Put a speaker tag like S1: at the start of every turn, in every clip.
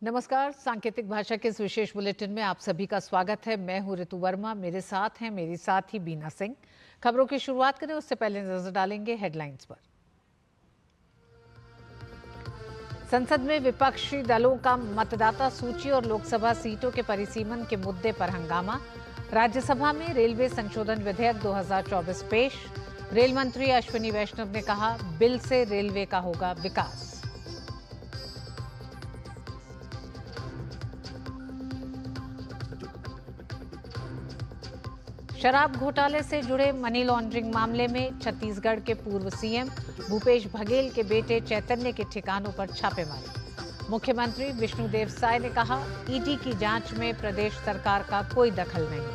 S1: नमस्कार। सांकेतिक भाषा के इस विशेष बुलेटिन में आप सभी का स्वागत है। मैं हूं ऋतु वर्मा, मेरे साथ हैं मेरी साथी बीना सिंह। खबरों की शुरुआत करें उससे पहले नजर डालेंगे हेडलाइंस पर। संसद में विपक्षी दलों का मतदाता सूची और लोकसभा सीटों के परिसीमन के मुद्दे पर हंगामा। राज्यसभा में रेलवे संशोधन विधेयक 2024 पेश। रेल मंत्री अश्विनी वैष्णव ने कहा, बिल से रेलवे का होगा विकास। शराब घोटाले से जुड़े मनी लॉन्ड्रिंग मामले में छत्तीसगढ़ के पूर्व सीएम भूपेश बघेल के बेटे चैतन्य के ठिकानों पर छापेमारी। मुख्यमंत्री विष्णुदेव साय ने कहा, ईडी की जांच में प्रदेश सरकार का कोई दखल नहीं।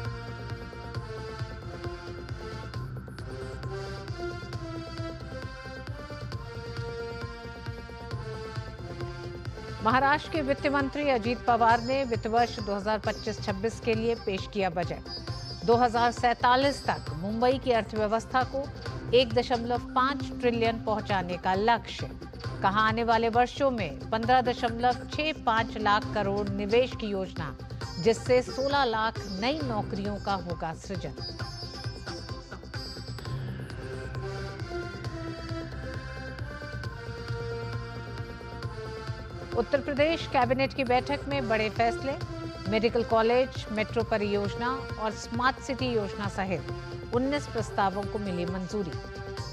S1: महाराष्ट्र के वित्त मंत्री अजीत पवार ने वित्त वर्ष 2025-26 के लिए पेश किया बजट। 2047 तक मुंबई की अर्थव्यवस्था को 1.5 ट्रिलियन पहुंचाने का लक्ष्य। कहा, आने वाले वर्षों में 15.65 लाख करोड़ निवेश की योजना, जिससे 16 लाख नई नौकरियों का होगा सृजन। उत्तर प्रदेश कैबिनेट की बैठक में बड़े फैसले। मेडिकल कॉलेज, मेट्रो परियोजना और स्मार्ट सिटी योजना सहित 19 प्रस्तावों को मिली मंजूरी।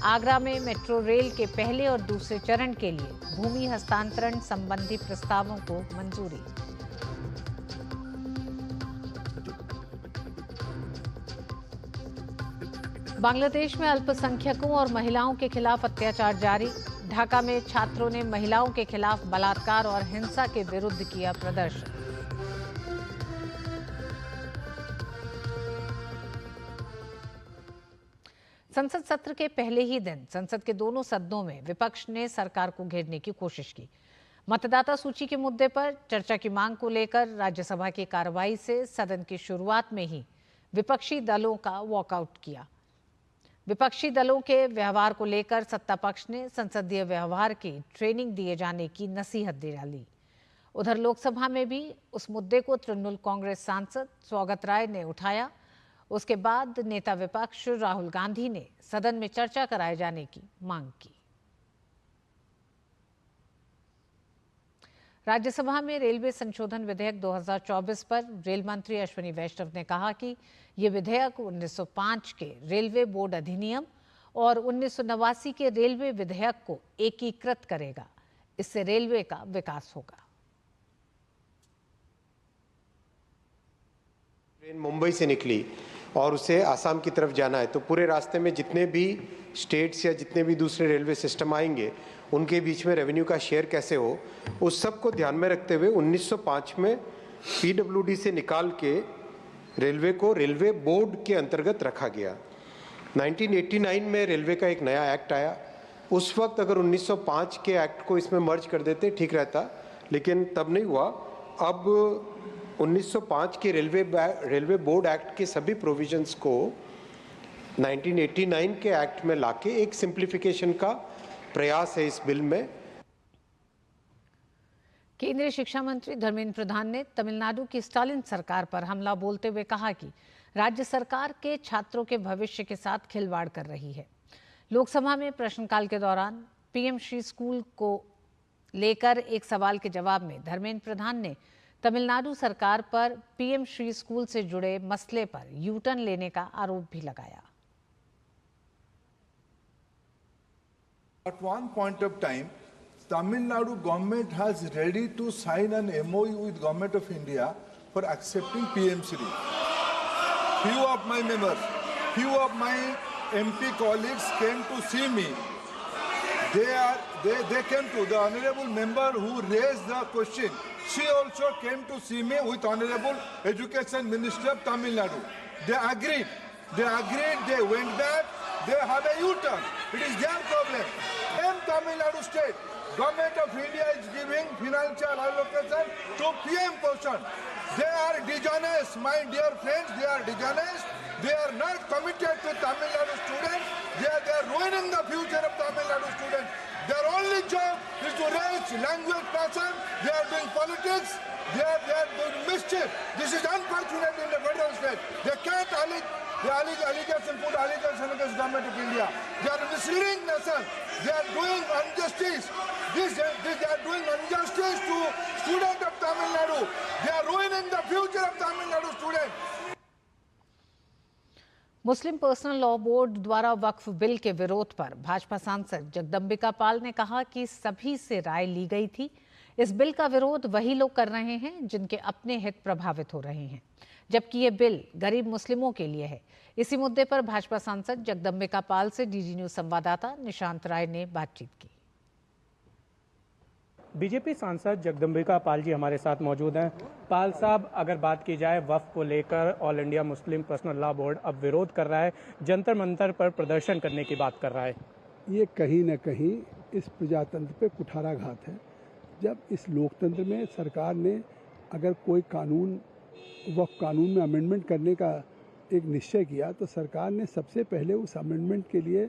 S1: आगरा में मेट्रो रेल के पहले और दूसरे चरण के लिए भूमि हस्तांतरण संबंधी प्रस्तावों को मंजूरी। बांग्लादेश में अल्पसंख्यकों और महिलाओं के खिलाफ अत्याचार जारी। ढाका में छात्रों ने महिलाओं के खिलाफ बलात्कार और हिंसा के विरुद्ध किया प्रदर्शन। संसद सत्र के पहले ही दिन संसद के दोनों सदनों में विपक्ष ने सरकार को घेरने की कोशिश की। मतदाता सूची के मुद्दे पर चर्चा की मांग को लेकर राज्यसभा की कार्रवाई से सदन की शुरुआत में ही विपक्षी दलों का वॉकआउट किया। विपक्षी दलों के व्यवहार को लेकर सत्ता पक्ष ने संसदीय व्यवहार की ट्रेनिंग दिए जाने की नसीहत दे डाली। उधर लोकसभा में भी उस मुद्दे को तृणमूल कांग्रेस सांसद स्वागत राय ने उठाया। उसके बाद नेता विपक्ष राहुल गांधी ने सदन में चर्चा कराए जाने की मांग की। राज्यसभा में रेलवे संशोधन विधेयक 2024 पर रेल मंत्री अश्विनी वैष्णव ने कहा कि ये विधेयक 1905 के रेलवे बोर्ड अधिनियम और 1989 के रेलवे विधेयक को एकीकृत करेगा। इससे रेलवे का विकास होगा।
S2: ट्रेन मुंबई से निकली और उसे आसाम की तरफ जाना है, तो पूरे रास्ते में जितने भी स्टेट्स या जितने भी दूसरे रेलवे सिस्टम आएंगे, उनके बीच में रेवेन्यू का शेयर कैसे हो, उस सब को ध्यान में रखते हुए 1905 में पीडब्ल्यूडी से निकाल के रेलवे को रेलवे बोर्ड के अंतर्गत रखा गया। 1989 में रेलवे का एक नया एक्ट आया। उस वक्त अगर 1905 के एक्ट को इसमें मर्ज कर देते ठीक रहता, लेकिन तब नहीं हुआ। अब 1905 के रेलवे बोर्ड एक्ट के सभी प्रोविजंस को 1989 के एक्ट में लाके एक सिंप्लीफिकेशन का प्रयास है इस बिल में।
S1: केंद्रीय शिक्षा मंत्री धर्मेंद्र प्रधान ने तमिलनाडु की स्टालिन सरकार पर हमला बोलते हुए कहा कि राज्य सरकार के छात्रों के भविष्य के साथ खिलवाड़ कर रही है। लोकसभा में प्रश्नकाल के दौरान पीएम श्री स्कूल को लेकर एक सवाल के जवाब में धर्मेंद्र प्रधान ने तमिलनाडु सरकार पर पीएम श्री स्कूल से जुड़े मसले पर यू टर्न लेने का आरोप भी लगाया।
S3: At one point of time, Tamil Nadu government has ready to sign an MOU with Government of India for accepting PM Shri. Few of my members, few of my MP colleagues came to see me. They came to the honorable member who raised the question. She also came to see me with Honorable Education Minister of Tamil Nadu. They agreed, they went back, they have a U-turn. It is their problem. In Tamil Nadu state, Government of India is giving financial allocation to PM portion. They are dishonest, my dear friends, they are dishonest. They are not committed to Tamil Nadu students. They are ruining the future of Tamil Nadu students. Their only job is to raise language passion. They are doing politics. They are doing mischief. This is unfortunate in the federal state. They can't put allegation against government of India. They are misleading nation. They are doing injustice. They are doing injustice to students of Tamil Nadu. They are ruining the future of Tamil Nadu students.
S1: Muslim personal law board द्वारा वक्फ bill के विरोध पर भाजपा सांसद जगदम्बिका पाल ने कहा कि सभी से राय ली गई थी। इस बिल का विरोध वही लोग कर रहे हैं जिनके अपने हित प्रभावित हो रहे हैं, जबकि ये बिल गरीब मुस्लिमों के लिए है। इसी मुद्दे पर भाजपा सांसद जगदम्बिका पाल से डीडी न्यूज संवाददाता निशांत राय ने बातचीत की।
S4: बीजेपी सांसद जगदम्बिका पाल जी हमारे साथ मौजूद हैं। पाल साहब, अगर बात की जाए वक्फ को लेकर, all India Muslim personal law board अब विरोध कर रहा है, जंतर मंतर पर प्रदर्शन करने की बात कर रहा है।
S5: ये कहीं न कहीं इस प्रजातंत्र पे कुठाराघात है। जब इस लोकतंत्र में सरकार ने अगर कोई कानून, वक्फ कानून में अमेंडमेंट करने का एक निश्चय किया, तो सरकार ने सबसे पहले उस अमेंडमेंट के लिए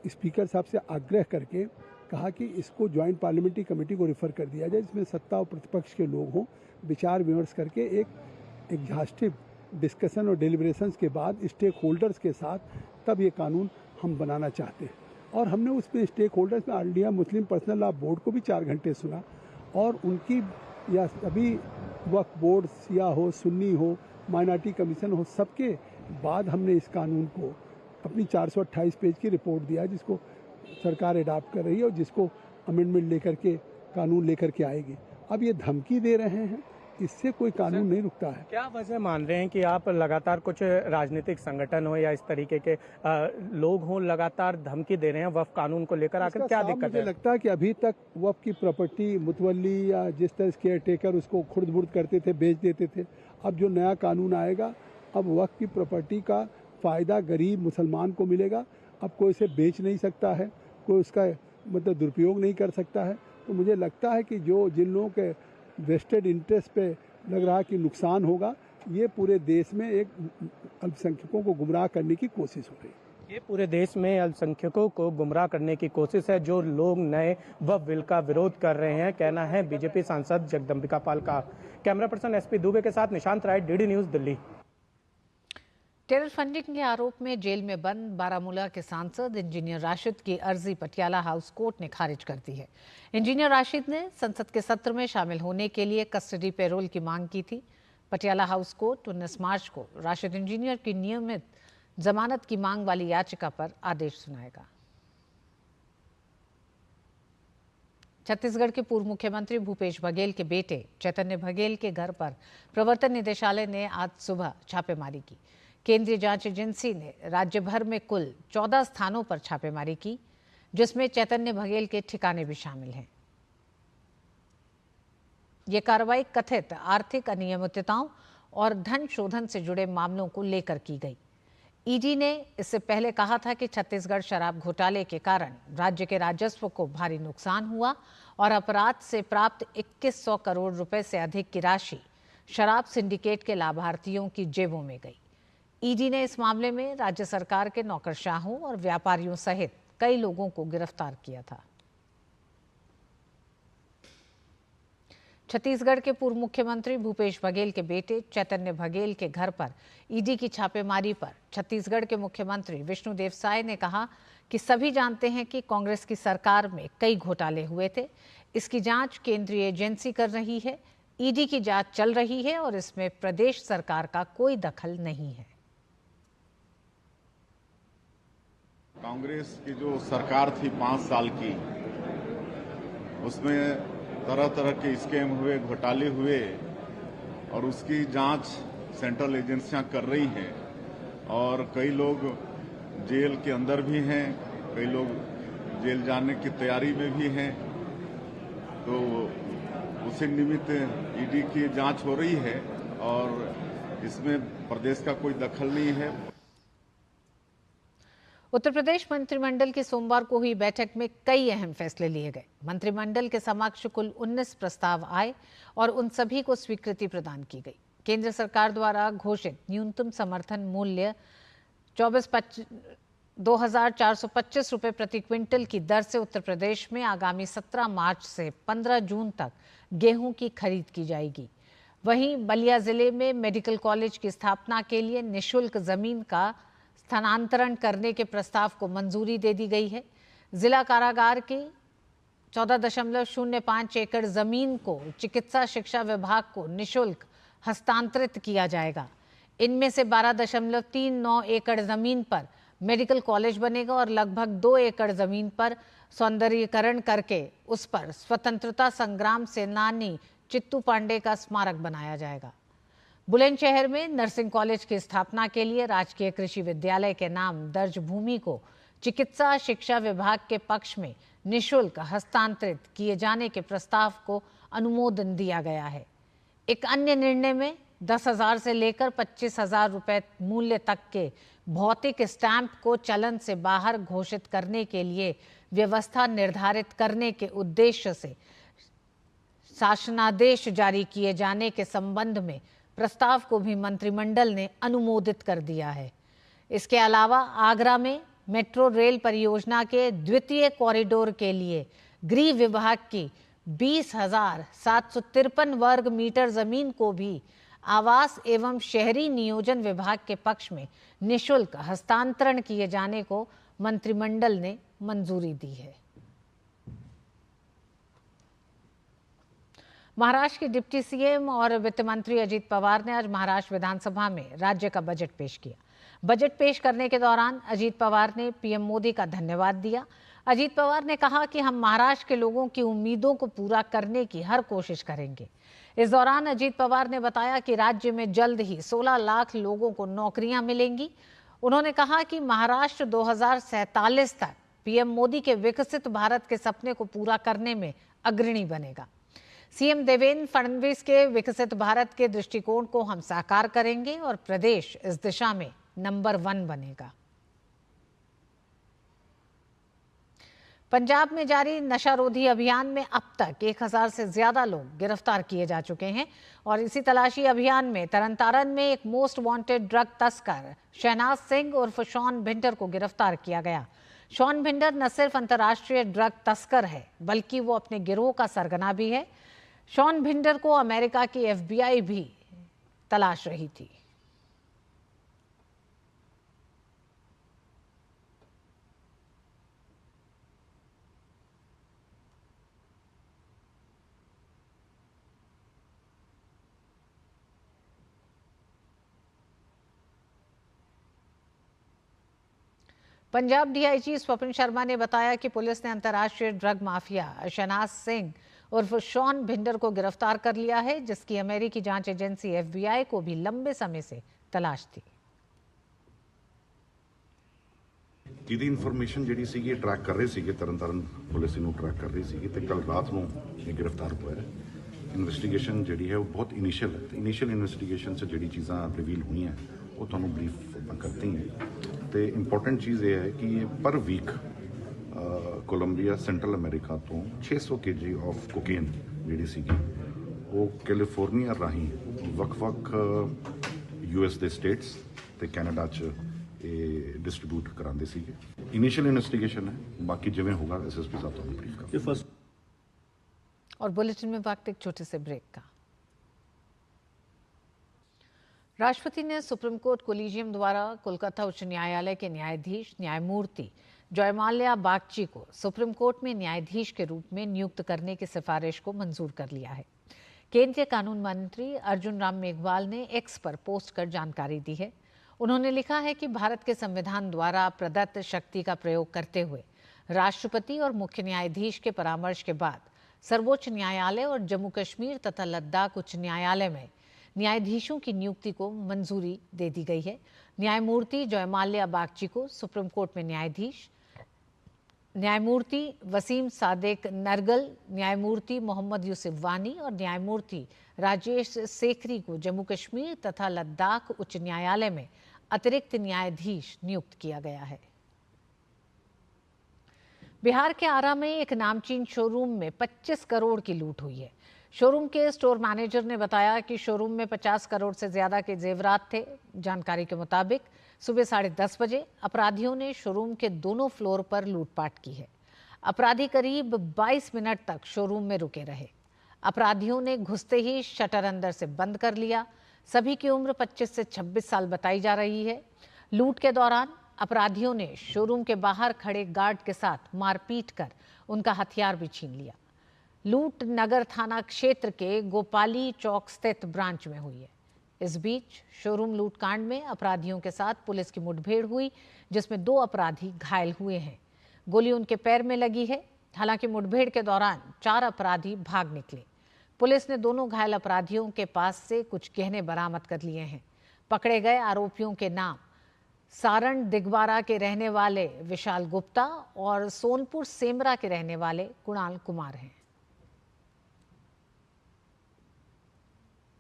S5: स्पीकर साहब से आग्रह करके कहा कि इसको ज्वाइंट पार्लियामेंट्री कमेटी को रेफर कर दिया जाए, जिसमें सत्ता और प्रतिपक्ष के लोग हों, विचार विमर्श करके एक एग्जॉस्टिव डिस्कशन और डिलिब्रेशंस के बाद स्टेक होल्डर्स के साथ तब ये कानून हम बनाना चाहते हैं। और हमने उसमें स्टेक होल्डर्स में all India Muslim personal law board को भी 4 घंटे सुना, और उनकी या सभी वक्फ बोर्ड या हो, सुन्नी हो, माइनॉरिटी कमीशन हो, सबके बाद हमने इस कानून को अपनी 428 पेज की रिपोर्ट दिया, जिसको सरकार अडॉप्ट कर रही है और जिसको अमेंडमेंट लेकर के कानून लेकर के आएगी। अब ये धमकी दे रहे हैं, इससे कोई कानून नहीं रुकता है।
S4: क्या वजह मान रहे हैं कि आप लगातार, कुछ राजनीतिक संगठन हो या इस तरीके के लोग हों, लगातार धमकी दे रहे हैं वक्फ कानून को लेकर? आकर क्या दिक्कत है?
S5: मुझे लगता है कि अभी तक वक्फ की प्रॉपर्टी मुतवल्ली या जिस तरह केयर टेकर उसको खुर्द बुर्द करते थे, बेच देते थे। अब जो नया कानून आएगा, अब वक्फ की प्रॉपर्टी का फ़ायदा गरीब मुसलमान को मिलेगा। अब कोई इसे बेच नहीं सकता है, कोई उसका मतलब दुरुपयोग नहीं कर सकता है। तो मुझे लगता है कि जिन लोगों के वेस्टेड इंटरेस्ट पे लग रहा है कि नुकसान होगा, ये पूरे देश में एक अल्पसंख्यकों को गुमराह करने की कोशिश हो रही है।
S4: ये पूरे देश में अल्पसंख्यकों को गुमराह करने की कोशिश है जो लोग नए वक्फ बिल का विरोध कर रहे हैं, कहना है बीजेपी सांसद जगदम्बिका पाल का। कैमरा पर्सन एसपी दुबे के साथ Nishant Rai, DD news, Delhi.
S1: Terror funding के आरोप में जेल में बंद बारामूला के सांसद इंजीनियर राशिद की अर्जी पटियाला हाउस कोर्ट ने खारिज कर दी है। इंजीनियर राशिद ने संसद के सत्र में शामिल होने के लिए कस्टडी पैरोल की मांग की थी। पटियाला हाउस कोर्ट 19 मार्च को राशिद इंजीनियर की नियमित जमानत की मांग वाली याचिका पर आदेश सुनाएगा। छत्तीसगढ़ के पूर्व मुख्यमंत्री भूपेश बघेल के बेटे चैतन्य बघेल के घर पर प्रवर्तन निदेशालय ने आज सुबह छापेमारी की। केंद्रीय जांच एजेंसी ने राज्य भर में कुल 14 स्थानों पर छापेमारी की, जिसमें चैतन्य बघेल के ठिकाने भी शामिल हैं। ये कार्रवाई कथित आर्थिक अनियमितताओं और धन शोधन से जुड़े मामलों को लेकर की गई। ईडी ने इससे पहले कहा था कि छत्तीसगढ़ शराब घोटाले के कारण राज्य के राजस्व को भारी नुकसान हुआ और अपराध से प्राप्त 2100 करोड़ रुपए से अधिक की राशि शराब सिंडिकेट के लाभार्थियों की जेबों में गई। ईडी ने इस मामले में राज्य सरकार के नौकरशाहों और व्यापारियों सहित कई लोगों को गिरफ्तार किया था। छत्तीसगढ़ के पूर्व मुख्यमंत्री भूपेश बघेल के बेटे चैतन्य बघेल के घर पर ईडी की छापेमारी पर छत्तीसगढ़ के मुख्यमंत्री विष्णुदेव साय ने कहा कि सभी जानते हैं कि कांग्रेस की सरकार में कई घोटाले हुए थे। इसकी जांच केंद्रीय एजेंसी कर रही है। ईडी की जांच चल रही है और इसमें प्रदेश सरकार का कोई दखल नहीं है।
S6: कांग्रेस की जो सरकार थी 5 साल की, उसमें तरह तरह के स्कैम हुए, घोटाले हुए, और उसकी जांच सेंट्रल एजेंसियां कर रही हैं। और कई लोग जेल के अंदर भी हैं, कई लोग जेल जाने की तैयारी में भी हैं। तो उसी निमित्त ईडी की जांच हो रही है और इसमें प्रदेश का कोई दखल नहीं है।
S1: उत्तर प्रदेश मंत्रिमंडल की सोमवार को हुई बैठक में कई अहम फैसले लिए गए। मंत्रिमंडल के समक्ष कुल 19 प्रस्ताव आए और उन सभी को स्वीकृति प्रदान की गई। केंद्र सरकार द्वारा घोषित न्यूनतम समर्थन मूल्य 2,425 रुपए प्रति क्विंटल की दर से उत्तर प्रदेश में आगामी 17 मार्च से 15 जून तक गेहूं की खरीद की जाएगी। वहीं बलिया जिले में मेडिकल कॉलेज की स्थापना के लिए निःशुल्क जमीन का स्थानांतरण करने के प्रस्ताव को मंजूरी दे दी गई है। जिला कारागार की 14.05 एकड़ जमीन को चिकित्सा शिक्षा विभाग को निःशुल्क हस्तांतरित किया जाएगा। इनमें से 12.39 एकड़ जमीन पर मेडिकल कॉलेज बनेगा और लगभग 2 एकड़ जमीन पर सौंदर्यीकरण करके उस पर स्वतंत्रता संग्राम सेनानी चित्तू पांडे का स्मारक बनाया जाएगा। बुलंदशहर में नर्सिंग कॉलेज की स्थापना के लिए राजकीय कृषि विद्यालय के नाम दर्ज भूमि को चिकित्सा शिक्षा विभाग के पक्ष में निःशुल्क हस्तांतरित किए जाने के प्रस्ताव को अनुमोदन दिया गया है। एक अन्य निर्णय में 10,000 से लेकर 25,000 रुपए मूल्य तक के भौतिक स्टैंप को चलन से बाहर घोषित करने के लिए व्यवस्था निर्धारित करने के उद्देश्य से शासनादेश जारी किए जाने के संबंध में प्रस्ताव को भी मंत्रिमंडल ने अनुमोदित कर दिया है। इसके अलावा आगरा में मेट्रो रेल परियोजना के द्वितीय कॉरिडोर के लिए गृह विभाग की 20,753 वर्ग मीटर जमीन को भी आवास एवं शहरी नियोजन विभाग के पक्ष में निःशुल्क हस्तांतरण किए जाने को मंत्रिमंडल ने मंजूरी दी है। महाराष्ट्र के डिप्टी सीएम और वित्त मंत्री अजीत पवार ने आज महाराष्ट्र विधानसभा में राज्य का बजट पेश किया। बजट पेश करने के दौरान अजीत पवार ने पीएम मोदी का धन्यवाद दिया। अजीत पवार ने कहा कि हम महाराष्ट्र के लोगों की उम्मीदों को पूरा करने की हर कोशिश करेंगे। इस दौरान अजीत पवार ने बताया कि राज्य में जल्द ही 16 लाख लोगों को नौकरियां मिलेंगी। उन्होंने कहा कि महाराष्ट्र 2047 तक पीएम मोदी के विकसित भारत के सपने को पूरा करने में अग्रणी बनेगा। सीएम देवेंद्र फडणवीस के विकसित भारत के दृष्टिकोण को हम साकार करेंगे और प्रदेश इस दिशा में नंबर 1 बनेगा। पंजाब में जारी नशारोधी अभियान में अब तक 1,000 से ज्यादा लोग गिरफ्तार किए जा चुके हैं और इसी तलाशी अभियान में तरनतारन में एक मोस्ट वांटेड ड्रग तस्कर शहनाज सिंह उर्फ शॉन भिंडर को गिरफ्तार किया गया। शॉन भिंडर न सिर्फ अंतर्राष्ट्रीय ड्रग तस्कर है बल्कि वो अपने गिरोह का सरगना भी है। शॉन भिंडर को अमेरिका की FBI भी तलाश रही थी। पंजाब DIG स्वप्न शर्मा ने बताया कि पुलिस ने अंतर्राष्ट्रीय ड्रग माफिया शहनाज सिंह उर्फ शॉन भिंडर को गिरफ्तार कर लिया है, जिसकी अमेरिकी जांच एजेंसी FBI को भी लंबे समय से तलाश थी।
S7: ਇਹਦੀ ਇਨਫੋਰਮੇਸ਼ਨ ਜਿਹੜੀ ਸੀਗੀ ਇਹ ਟਰੈਕ ਕਰ ਰਹੇ ਸੀਗੇ, ਤਰਨਤਾਰਨ ਪੁਲਿਸ ਨੂੰ ਟਰੈਕ ਕਰ ਰਹੀ ਸੀਗੀ ਤੇ ਕੱਲ ਰਾਤ ਨੂੰ ਇਹ ਗ੍ਰਿਫਤਾਰ ਹੋਇਆ ਹੈ। ਇਨਵੈਸਟੀਗੇਸ਼ਨ ਜਿਹੜੀ ਹੈ ਉਹ ਬਹੁਤ ਇਨੀਸ਼ੀਅਲ ਹੈ ਤੇ ਇਨੀਸ਼ੀਅਲ ਇਨਵੈਸਟੀਗੇਸ਼ਨ 'ਚ ਜਿਹੜੀ ਚੀਜ਼ਾਂ ਰਿਵੀਲ ਹੋਈਆਂ ਉਹ ਤੁਹਾਨੂੰ ਬਰੀਫ ਕਰਤੀ ਹੈ ਤੇ ਇੰਪੋਰਟੈਂਟ ਚੀਜ਼ ਇਹ ਹੈ ਕਿ ਪਰ ਵੀਕ ਕੋਲੰਬੀਆ ਸੈਂਟਰਲ ਅਮਰੀਕਾ ਤੋਂ 600 kg ਆਫ ਕੋਕੇਨ ਜਿਹੜੀ ਸੀਗੀ ਉਹ ਕੈਲੀਫੋਰਨੀਆ ਰਾਹੀਂ ਵੱਖ-ਵੱਖ US ਦੇ ਸਟੇਟਸ ਤੇ ਕੈਨੇਡਾ 'ਚ डिस्ट्रीब्यूट कराते सी। इनिशियल इन्वेस्टिगेशन है, बाकी जिवें होगा SSP साहब तो ब्रीफ कर।
S1: और बुलेटिन में वक्त एक छोटे से ब्रेक का। राष्ट्रपति ने सुप्रीम कोर्ट कोलिजियम द्वारा कोलकाता उच्च न्यायालय के न्यायाधीश न्यायमूर्ति जयमाल्या बागची को सुप्रीम कोर्ट में न्यायाधीश के रूप में नियुक्त करने की सिफारिश को मंजूर कर लिया है। केंद्रीय कानून मंत्री अर्जुन राम मेघवाल ने एक्स पर पोस्ट कर जानकारी दी है। उन्होंने लिखा है कि भारत के संविधान द्वारा प्रदत्त शक्ति का प्रयोग करते हुए राष्ट्रपति और मुख्य न्यायाधीश के परामर्श के बाद सर्वोच्च न्यायालय और जम्मू कश्मीर तथा लद्दाख उच्च न्यायालय में न्यायाधीशों की नियुक्ति को मंजूरी दे दी गई है। न्यायमूर्ति जयमाल्या बागची को सुप्रीम कोर्ट में न्यायाधीश, न्यायमूर्ति वसीम सादेक नरगल, न्यायमूर्ति मोहम्मद यूसुफ वानी और न्यायमूर्ति राजेश सेखरी को जम्मू कश्मीर तथा लद्दाख उच्च न्यायालय में अतिरिक्त न्यायाधीश नियुक्त किया गया है। बिहार के आरा में एक नामचीन शोरूम में 25 करोड़ की लूट हुई है। शोरूम के स्टोर मैनेजर ने बताया कि शोरूम में 50 करोड़ से ज्यादा के जेवरात थे। जानकारी के मुताबिक सुबह 10:30 बजे अपराधियों ने शोरूम के दोनों फ्लोर पर लूटपाट की है। अपराधी करीब 22 मिनट तक शोरूम में रुके रहे। अपराधियों ने घुसते ही शटर अंदर से बंद कर लिया। सभी की उम्र 25 से 26 साल बताई जा रही है। लूट के दौरान अपराधियों ने शोरूम के बाहर खड़े गार्ड के साथ मारपीट कर उनका हथियार भी छीन लिया। लूट नगर थाना क्षेत्र के गोपाली चौक स्थित ब्रांच में हुई है। इस बीच शोरूम लूटकांड में अपराधियों के साथ पुलिस की मुठभेड़ हुई, जिसमें 2 अपराधी घायल हुए हैं। गोली उनके पैर में लगी है। हालांकि मुठभेड़ के दौरान 4 अपराधी भाग निकले। पुलिस ने दोनों घायल अपराधियों के पास से कुछ गहने बरामद कर लिए हैं। पकड़े गए आरोपियों के नाम सारण दिगवारा के रहने वाले विशाल गुप्ता और सोनपुर सेमरा के रहने वाले कुणाल कुमार हैं।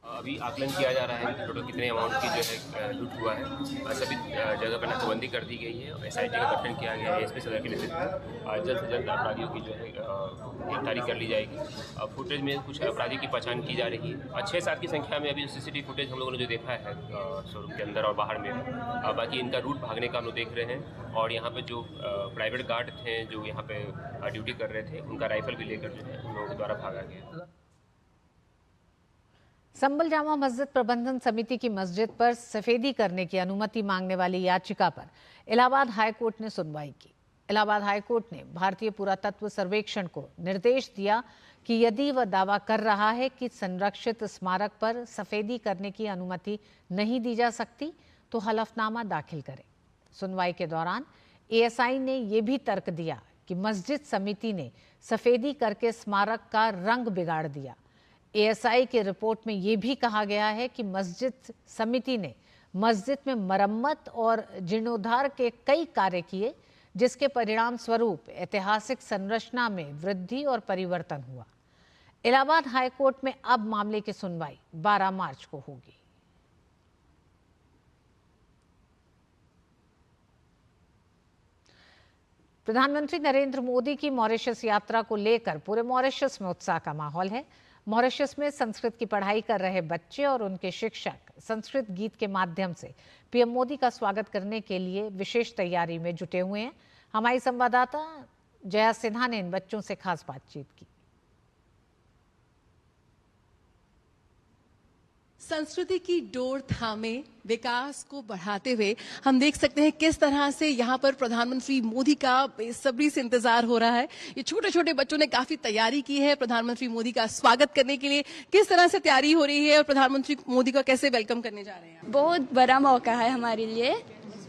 S8: अभी आकलन किया जा रहा है कि टोटल कितने अमाउंट की जो है लूट हुआ है। सभी जगह पर नाकाबंदी कर दी गई है और SIT का गठन किया गया है। एसपी सदर के नेतृत्व में जल्द से जल्द अपराधियों की जो है गिरफ्तारी कर ली जाएगी। फुटेज में कुछ अपराधी की पहचान की जा रही है। 6-7 की संख्या में अभी CCTV फुटेज हम लोगों ने जो देखा है शोरूम के अंदर और बाहर में। बाकी इनका रूट भागने का हम लोग देख रहे हैं और यहाँ पे जो प्राइवेट गार्ड थे जो यहाँ पे ड्यूटी कर रहे थे, उनका राइफल भी लेकर जो है उन लोगों के द्वारा भागा गया।
S1: संभल जामा मस्जिद प्रबंधन समिति की मस्जिद पर सफेदी करने की अनुमति मांगने वाली याचिका पर इलाहाबाद हाईकोर्ट ने सुनवाई की। इलाहाबाद हाईकोर्ट ने भारतीय पुरातत्व सर्वेक्षण को निर्देश दिया कि यदि वह दावा कर रहा है कि संरक्षित स्मारक पर सफेदी करने की अनुमति नहीं दी जा सकती तो हलफनामा दाखिल करे। सुनवाई के दौरान ASI ने यह भी तर्क दिया कि मस्जिद समिति ने सफेदी करके स्मारक का रंग बिगाड़ दिया। ASI के रिपोर्ट में यह भी कहा गया है कि मस्जिद समिति ने मस्जिद में मरम्मत और जीर्णोद्धार के कई कार्य किए, जिसके परिणाम स्वरूप ऐतिहासिक संरचना में वृद्धि और परिवर्तन हुआ। इलाहाबाद हाईकोर्ट में अब मामले की सुनवाई 12 मार्च को होगी। प्रधानमंत्री नरेंद्र मोदी की मॉरिशस यात्रा को लेकर पूरे मॉरिशस में उत्साह का माहौल है। मॉरिशस में संस्कृत की पढ़ाई कर रहे बच्चे और उनके शिक्षक संस्कृत गीत के माध्यम से PM मोदी का स्वागत करने के लिए विशेष तैयारी में जुटे हुए हैं। हमारी संवाददाता जया सिन्हा ने इन बच्चों से खास बातचीत की।
S9: संस्कृति की डोर थामे विकास को बढ़ाते हुए हम देख सकते हैं किस तरह से यहाँ पर प्रधानमंत्री मोदी का बेसब्री से इंतजार हो रहा है। ये छोटे छोटे बच्चों ने काफी तैयारी की है प्रधानमंत्री मोदी का स्वागत करने के लिए। किस तरह से तैयारी हो रही है और प्रधानमंत्री मोदी का कैसे वेलकम करने जा रहे हैं?
S10: बहुत बड़ा मौका है हमारे लिए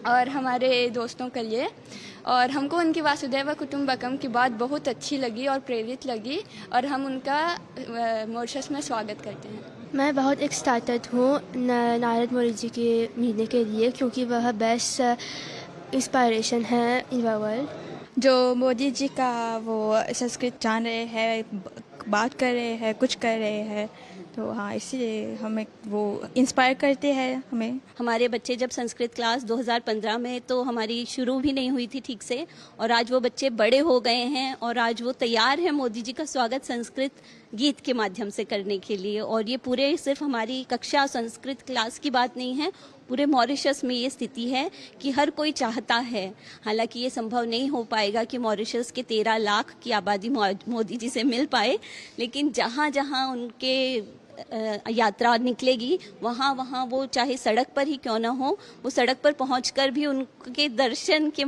S10: और हमारे दोस्तों के लिए, और हमको उनकी वासुदेव कुटुंबकम की बात बहुत अच्छी लगी और प्रेरित लगी और हम उनका मॉरिशस में स्वागत करते हैं।
S11: मैं बहुत एक्साइटेड हूँ नारद मोदी जी के मिलने के लिए, क्योंकि वह बेस्ट इंस्पायरेशन है इन द वर्ल्ड।
S12: जो मोदी जी का वो संस्कृत जान रहे हैं, बात कर रहे हैं, कुछ कर रहे हैं, तो हाँ इसीलिए हमें वो इंस्पायर करते हैं हमें।
S13: हमारे बच्चे जब संस्कृत क्लास 2015 में तो हमारी शुरू भी नहीं हुई थी ठीक से, और आज वो बच्चे बड़े हो गए हैं और आज वो तैयार हैं मोदी जी का स्वागत संस्कृत गीत के माध्यम से करने के लिए। और ये पूरे सिर्फ हमारी कक्षा संस्कृत क्लास की बात नहीं है, पूरे मॉरिशस में ये स्थिति है कि हर कोई चाहता है। हालांकि ये संभव नहीं हो पाएगा कि मॉरिशस के 13 लाख की आबादी मोदी जी से मिल पाए, लेकिन जहाँ जहाँ उनके यात्रा निकलेगी वहाँ वहाँ वो चाहे सड़क पर ही क्यों ना हो, वो सड़क पर पहुंचकर भी उनके दर्शन के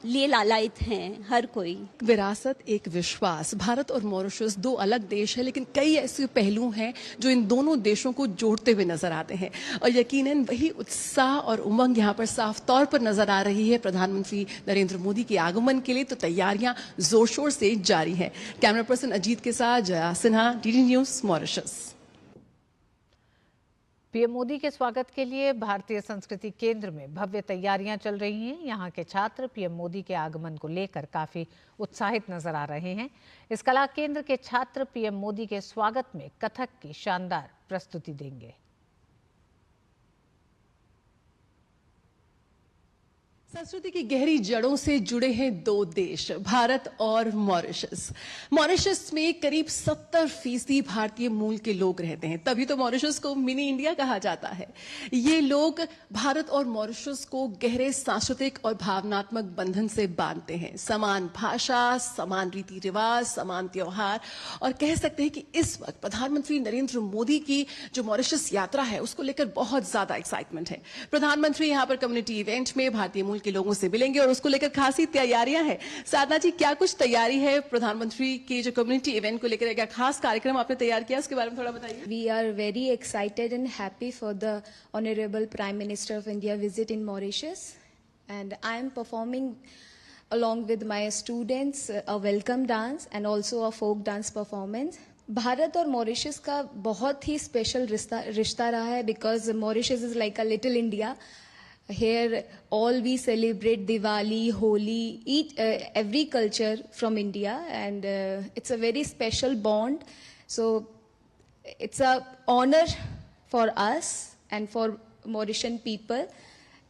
S13: लिए लालायित हैं हर कोई।
S9: विरासत, एक विश्वास। भारत और मॉरिशस 2 अलग देश है, लेकिन कई ऐसे पहलू हैं जो इन दोनों देशों को जोड़ते हुए नजर आते हैं और यकीनन वही उत्साह और उमंग यहाँ पर साफ तौर पर नजर आ रही है। प्रधानमंत्री नरेंद्र मोदी के आगमन के लिए तो तैयारियां जोर शोर से जारी हैं। कैमरा पर्सन अजीत के साथ Jaya Sinha, DD news, Mauritius.
S1: PM Modi के स्वागत के लिए भारतीय संस्कृति केंद्र में भव्य तैयारियां चल रही हैं। यहाँ के छात्र PM मोदी के आगमन को लेकर काफी उत्साहित नजर आ रहे हैं। इस कला केंद्र के छात्र PM मोदी के स्वागत में कथक की शानदार प्रस्तुति देंगे।
S9: संस्कृति की गहरी जड़ों से जुड़े हैं दो देश, भारत और मॉरिशस। मॉरिशस में करीब 70% भारतीय मूल के लोग रहते हैं, तभी तो मॉरिशस को मिनी इंडिया कहा जाता है। ये लोग भारत और मॉरिशस को गहरे सांस्कृतिक और भावनात्मक बंधन से बांधते हैं। समान भाषा, समान रीति रिवाज, समान त्योहार, और कह सकते हैं कि इस वक्त प्रधानमंत्री नरेंद्र मोदी की जो मॉरिशस यात्रा है उसको लेकर बहुत ज्यादा एक्साइटमेंट है। प्रधानमंत्री यहाँ पर कम्युनिटी इवेंट में भारतीय मूल के लोगों से मिलेंगे और उसको लेकर खासी तैयारियां हैं। साधना जी, क्या कुछ तैयारी है प्रधानमंत्री के जो कम्युनिटी इवेंट को लेकर? क्या खास कार्यक्रम आपने तैयार किया, उसके बारे में थोड़ा बताइए।
S14: We are very excited and happy for the honourable prime minister of India visit in Mauritius, and I am performing along with my students a welcome dance and also a folk dance performance. Bharat और Mauritius का बहुत ही special रिश्ता रहा है, because Mauritius is like a little India. Here all we celebrate Diwali, Holi, every culture from India, and it's a very special bond. So it's a honor for us and for Mauritian people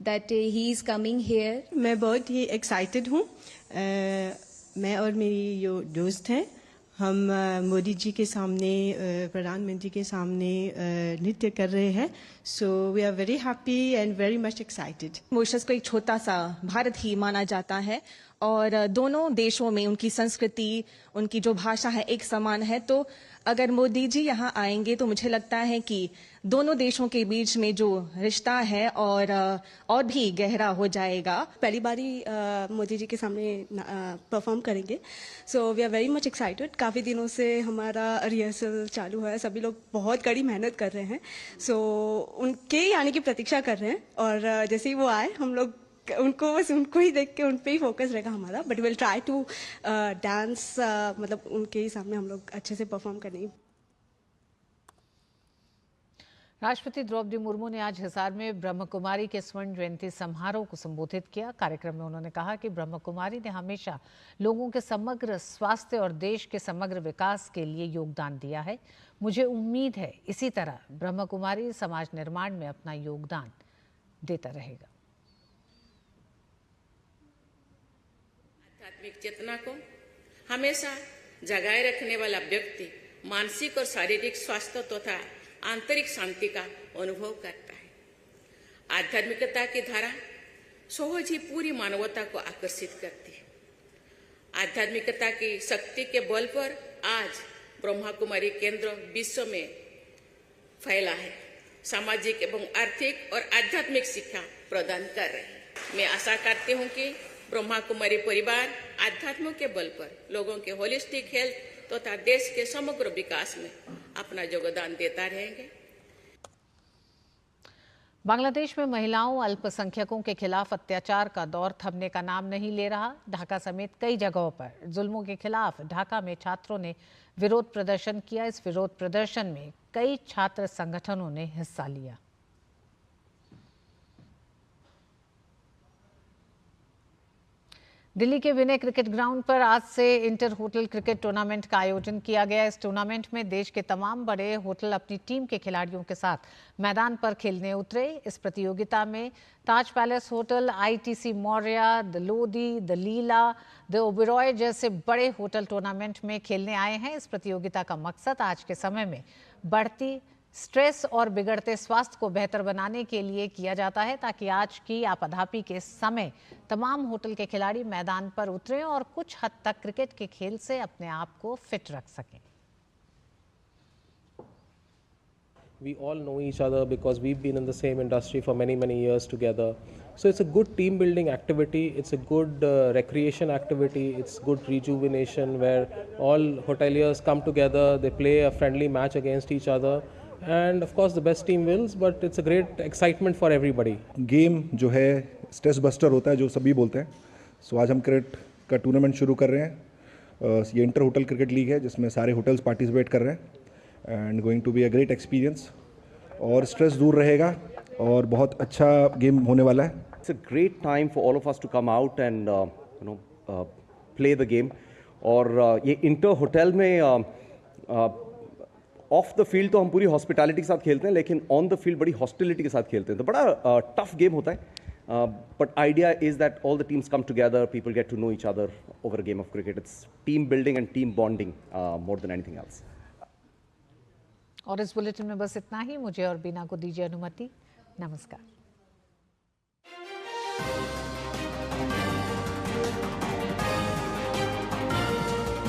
S14: that he is coming here.
S15: मैं बहुत ही excited हूँ. मैं और मेरी जो दोस्त हैं, हम मोदी जी के सामने, प्रधानमंत्री के सामने नृत्य कर रहे हैं. So we are very happy and very much excited.
S16: Mauritius को एक छोटा सा भारत ही माना जाता है, और दोनों देशों में उनकी संस्कृति, उनकी जो भाषा है एक समान है. तो अगर मोदी जी यहाँ आएंगे तो मुझे लगता है कि दोनों देशों के बीच में जो रिश्ता है और भी गहरा हो जाएगा.
S17: पहली बारी मोदी जी के सामने परफॉर्म करेंगे. So we are very much excited. काफ़ी दिनों से हमारा रिहर्सल चालू है, सभी लोग बहुत कड़ी मेहनत कर रहे हैं. सो उनके आने की प्रतीक्षा कर रहे हैं, और जैसे ही वो आए हम लोग उनको ही देख के उन पे ही फोकस रहेगा हमारा. But will try to dance, मतलब उनके ही सामने हम लोग अच्छे से परफॉर्म करेंगे.
S1: राष्ट्रपति द्रौपदी मुर्मू ने आज हिसार में ब्रह्म कुमारी के स्वर्ण जयंती समारोह को संबोधित किया. कार्यक्रम में उन्होंने कहा कि ब्रह्म कुमारी ने हमेशा लोगों के समग्र स्वास्थ्य और देश के समग्र विकास के लिए योगदान दिया है. मुझे उम्मीद है इसी तरह ब्रह्म कुमारी समाज निर्माण में अपना योगदान देता रहेगा.
S18: आध्यात्मिक चेतना को हमेशा जगाए रखने वाला व्यक्ति मानसिक और शारीरिक स्वास्थ्य तथा आंतरिक शांति का अनुभव करता है. आध्यात्मिकता की धारा सहज ही पूरी मानवता को आकर्षित करती है. आध्यात्मिकता की शक्ति के बल पर आज ब्रह्मा कुमारी केंद्र विश्व में फैला है. सामाजिक एवं आर्थिक और आध्यात्मिक शिक्षा प्रदान कर रहे हैं. मैं आशा करती हूँ कि ब्रह्मा कुमारी परिवार आध्यात्म के बल पर लोगों के होलिस्टिक हेल्थ तथा देश के समग्र विकास में अपना योगदान देता रहेंगे.
S1: बांग्लादेश में महिलाओं, अल्पसंख्यकों के खिलाफ अत्याचार का दौर थमने का नाम नहीं ले रहा. ढाका समेत कई जगहों पर जुल्मों के खिलाफ ढाका में छात्रों ने विरोध प्रदर्शन किया. इस विरोध प्रदर्शन में कई छात्र संगठनों ने हिस्सा लिया. दिल्ली के विनय क्रिकेट ग्राउंड पर आज से इंटर होटल क्रिकेट टूर्नामेंट का आयोजन किया गया. इस टूर्नामेंट में देश के तमाम बड़े होटल अपनी टीम के खिलाड़ियों के साथ मैदान पर खेलने उतरे. इस प्रतियोगिता में Taj palace hotel, ITC Maurya, the Lodhi, the Leela, the Oberoi जैसे बड़े होटल टूर्नामेंट में खेलने आए हैं. इस प्रतियोगिता का मकसद आज के समय में बढ़ती स्ट्रेस और बिगड़ते स्वास्थ्य को बेहतर बनाने के लिए किया जाता है, ताकि आज की आपाधापी के समय तमाम होटल के खिलाड़ी मैदान पर उतरें और कुछ हद तक क्रिकेट के खेल से अपने आप को फिट रख सकें.
S19: We all know each other because we've been in the same industry for many years together. So it's a good team building activity, it's a good recreation activity, it's good rejuvenation where all hoteliers come together, they play a friendly match against each other. And of course the best team wins, but it's a great excitement for everybody.
S20: Game जो है stress buster होता है, जो सभी बोलते हैं. सो आज हम क्रिकेट का टूर्नामेंट शुरू कर रहे हैं. ये इंटर होटल क्रिकेट लीग है जिसमें सारे होटल्स पार्टिसिपेट कर रहे हैं. And going to be a great experience, और स्ट्रेस दूर रहेगा और बहुत अच्छा गेम होने वाला है.
S21: It's a great time for all of us to come out and play the game. और ये इंटर होटल में ऑफ द फील्ड तो हम पूरी हॉस्पिटैलिटी के साथ खेलते हैं, लेकिन ऑन द फील्ड बड़ी हॉस्टिलिटी के साथ खेलते हैं. तो बड़ा टफ गेम होता है. But idea is that all the teams come together, people get to know each other over a game of cricket. It's team building and team bonding more than anything else.
S1: और इस bulletin में बस इतना ही। मुझे और बीना को दीजिए अनुमति। नमस्कार।